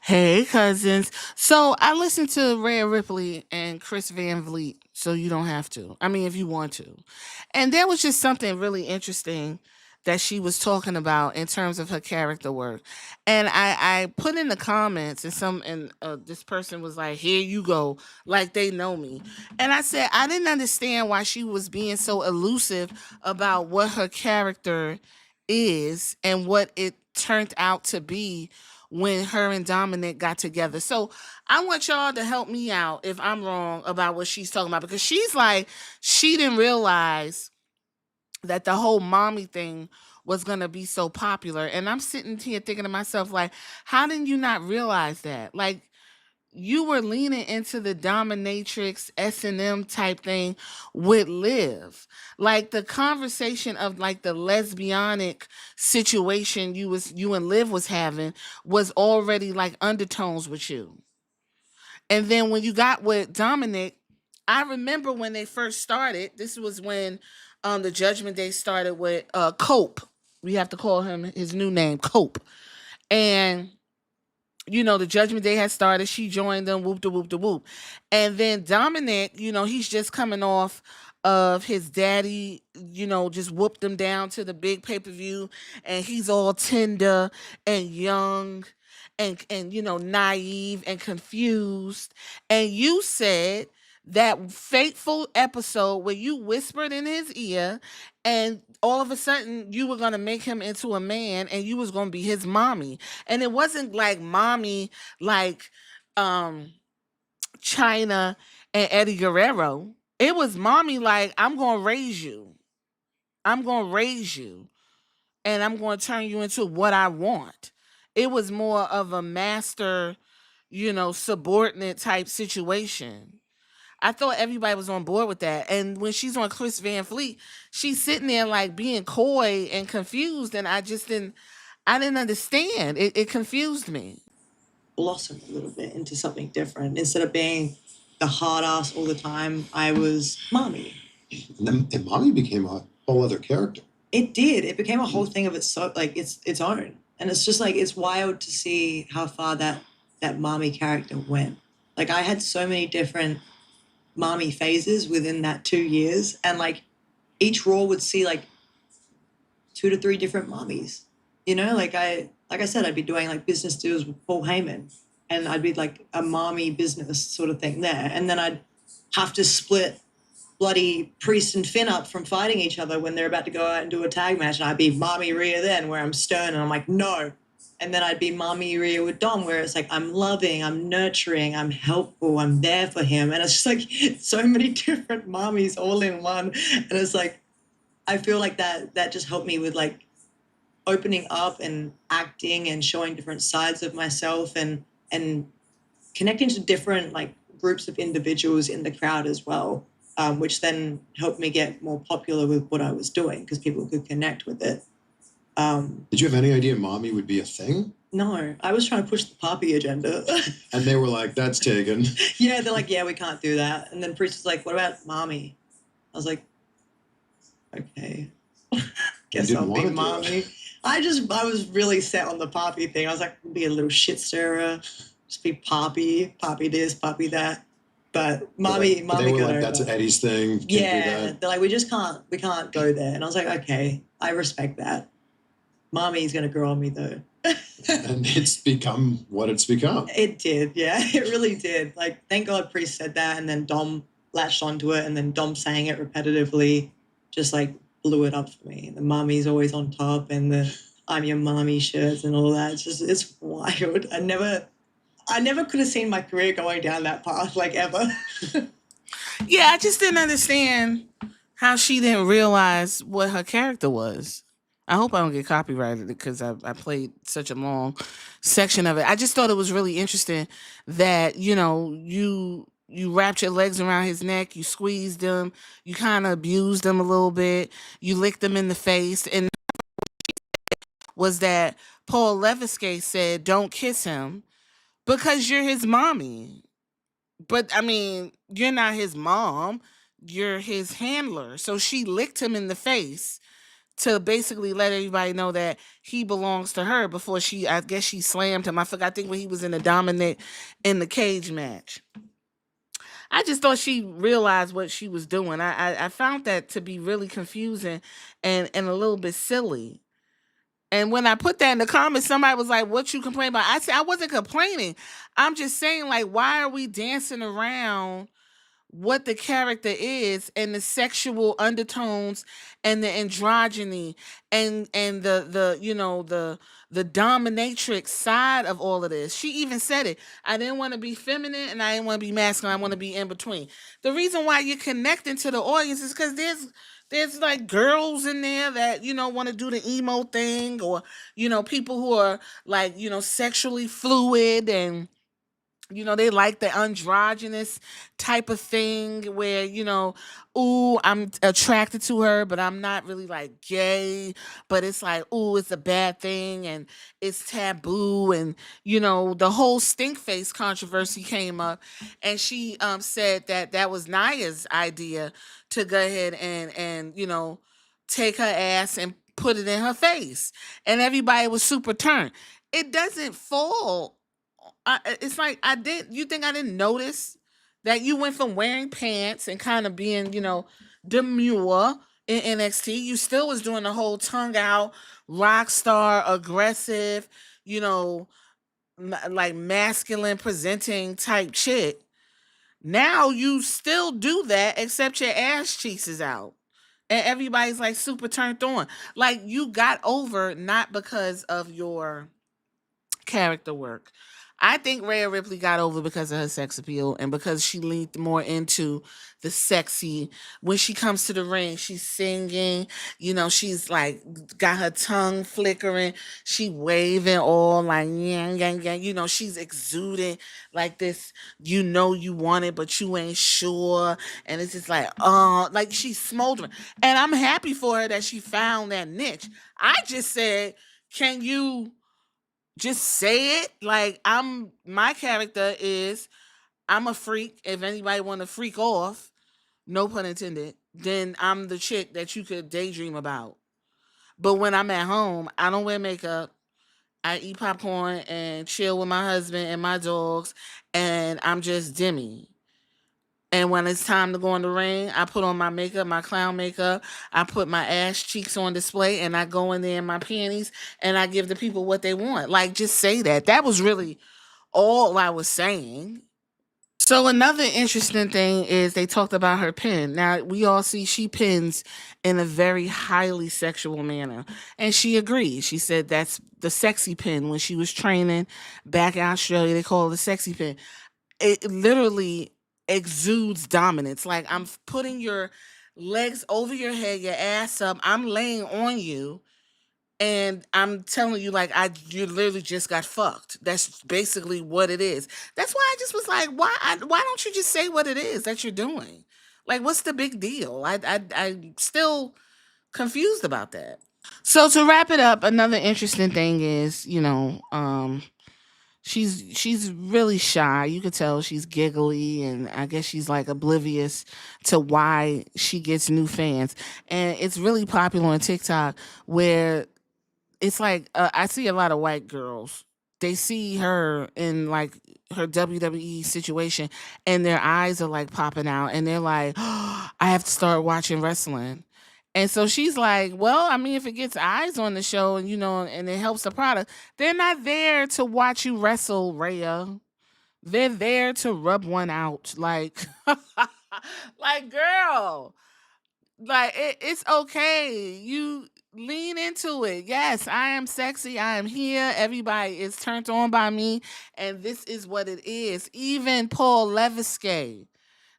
Hey, cousins. So I listened to Rhea Ripley and Chris Van Vliet, so you don't have to. I mean, if you want to. And there was just something really interesting that she was talking about in terms of her character work. And I put in the comments, and this person was like, "Here you go," like they know me. And I said I didn't understand why she was being so elusive about what her character is and what it turned out to be when her and Dominic got together. So I want y'all to help me out if I'm wrong about what she's talking about, because she's like, she didn't realize that the whole mommy thing was going to be so popular. And I'm sitting here thinking to myself, like, how didn't you not realize that? Like, you were leaning into the dominatrix S&M type thing with Liv. Like the conversation of like the lesbianic situation you and Liv was having was already like undertones with you. And then when you got with Dominic, I remember when they first started, this was when the Judgment Day started with Cope. We have to call him his new name, Cope. And the Judgment Day had started. She joined them, whoop de whoop de whoop. And then Dominic, he's just coming off of his daddy, just whooped him down to the big pay-per-view, and he's all tender and young and naive and confused. And you said that fateful episode where you whispered in his ear and all of a sudden you were going to make him into a man and you was going to be his mommy. And it wasn't like mommy like um China and Eddie Guerrero. It was mommy like, I'm going to raise you. I'm going to raise you and I'm going to turn you into what I want. It was more of a master, subordinate type situation. I thought everybody was on board with that. And when she's on Chris Van Fleet, she's sitting there like being coy and confused. And I didn't understand. It confused me. Blossom a little bit into something different. Instead of being the hard ass all the time, I was mommy. And mommy became a whole other character. It did. It became a whole thing of its own. And it's just like it's wild to see how far that mommy character went. Like I had so many different mommy phases within that 2 years, and like each role would see like 2 to 3 different mommies. Like I said, I'd be doing like business deals with Paul Heyman, and I'd be like a mommy business sort of thing there, and then I'd have to split bloody Priest and Finn up from fighting each other when they're about to go out and do a tag match, and I'd be mommy Rhea then, where I'm stern and I'm like no, and then I'd be mommy Rhea with Dom, where it's like I'm loving, I'm nurturing, I'm helpful, I'm there for him, and it's just like so many different mommies all in one, and it's like I feel like that just helped me with like opening up and acting and showing different sides of myself and connecting to different like groups of individuals in the crowd as well, which then helped me get more popular with what I was doing because people could connect with it. Did you have any idea mommy would be a thing? No, I was trying to push the poppy agenda. And they were like, that's taken. Yeah, they're like, yeah, we can't do that. And then Priest was like, what about mommy? I was like, okay, guess I'll be mommy. I was really set on the poppy thing. I was like, be a little shit stirrer, just be poppy this, poppy that. But mommy they were like, that's Eddie's thing. Can't do that. They're like, we can't go there. And I was like, okay, I respect that. Mommy's gonna grow on me though. And it's become what it's become. It did, yeah, it really did. Like, thank God Priest said that, and then Dom latched onto it, and then Dom saying it repetitively, just like blew it up for me. The mommy's always on top, and the I'm your mommy shirts and all that. It's wild. I never could have seen my career going down that path, like ever. Yeah, I just didn't understand how she didn't realize what her character was. I hope I don't get copyrighted because I played such a long section of it. I just thought it was really interesting that you wrapped your legs around his neck, you squeezed him, you kind of abused him a little bit, you licked him in the face, and was that Paul Leviskay said, "Don't kiss him because you're his mommy." But I mean, you're not his mom, you're his handler. So she licked him in the face to basically let everybody know that he belongs to her before I guess she slammed him. I forgot, I think when he was in the dominant in the cage match. I just thought she realized what she was doing. I found that to be really confusing and a little bit silly. And when I put that in the comments, somebody was like, "What you complain about?" I said, "I wasn't complaining. I'm just saying, like, why are we dancing around what the character is and the sexual undertones and the androgyny and the the dominatrix side of all of this?" She even said it. I didn't want to be feminine and I didn't want to be masculine. I want to be in between. The reason why you're connecting to the audience is because there's like girls in there that want to do the emo thing, or people who are like sexually fluid, and they like the androgynous type of thing where, ooh, I'm attracted to her, but I'm not really like gay, but it's like, ooh, it's a bad thing and it's taboo. And, the whole stink face controversy came up, and she said that that was Naya's idea to go ahead and take her ass and put it in her face. And everybody was super turned. It doesn't fall. It's like I did. You think I didn't notice that you went from wearing pants and kind of being, demure in NXT? You still was doing the whole tongue out, rock star, aggressive, you know, like masculine presenting type shit. Now you still do that, except your ass cheeks is out. And everybody's like super turned on. Like you got over not because of your character work. I think Rhea Ripley got over because of her sex appeal and because she leaned more into the sexy. When she comes to the ring, she's singing, she's like got her tongue flickering, she waving all like yeah, yeah, yeah, she's exuding like this, you want it, but you ain't sure. And it's just like she's smoldering. And I'm happy for her that she found that niche. I just said, can you just say it? Like my character is, I'm a freak. If anybody want to freak off, no pun intended, then I'm the chick that you could daydream about. But when I'm at home, I don't wear makeup. I eat popcorn and chill with my husband and my dogs, and I'm just Demi. And when it's time to go in the ring, I put on my makeup, my clown makeup. I put my ass cheeks on display, and I go in there in my panties, and I give the people what they want. Like, just say that. That was really all I was saying. So another interesting thing is they talked about her pin. Now we all see she pins in a very highly sexual manner, and she agreed. She said that's the sexy pin. When she was training back in Australia, they call it the sexy pin. It literally exudes dominance. Like I'm putting your legs over your head, your ass up. I'm laying on you, and I'm telling you, like you literally just got fucked. That's basically what it is. That's why I just was like, why don't you just say what it is that you're doing? Like, what's the big deal? I'm still confused about that. So to wrap it up, another interesting thing is, she's really shy. You could tell she's giggly, and I guess she's like oblivious to why she gets new fans. And it's really popular on TikTok where it's like I see a lot of white girls. They see her in like her WWE situation, and their eyes are like popping out, and they're like, oh, "I have to start watching wrestling." And so she's like, "Well, I mean, if it gets eyes on the show, and and it helps the product, they're not there to watch you wrestle, Rhea. They're there to rub one out, like, like, girl." Like it's okay. You lean into it. Yes, I am sexy. I am here. Everybody is turned on by me, and this is what it is. Even Paul Leviskay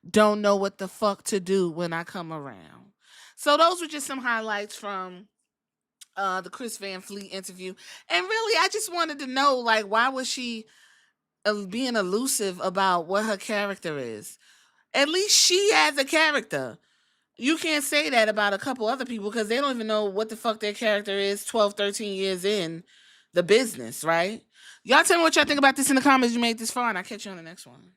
don't know what the fuck to do when I come around. So those were just some highlights from the Chris Van Fleet interview. And really, I just wanted to know, like, why was she being elusive about what her character is? At least she has a character. You can't say that about a couple other people because they don't even know what the fuck their character is 12, 13 years in the business, right? Y'all tell me what y'all think about this in the comments. You made this far, and I'll catch you on the next one.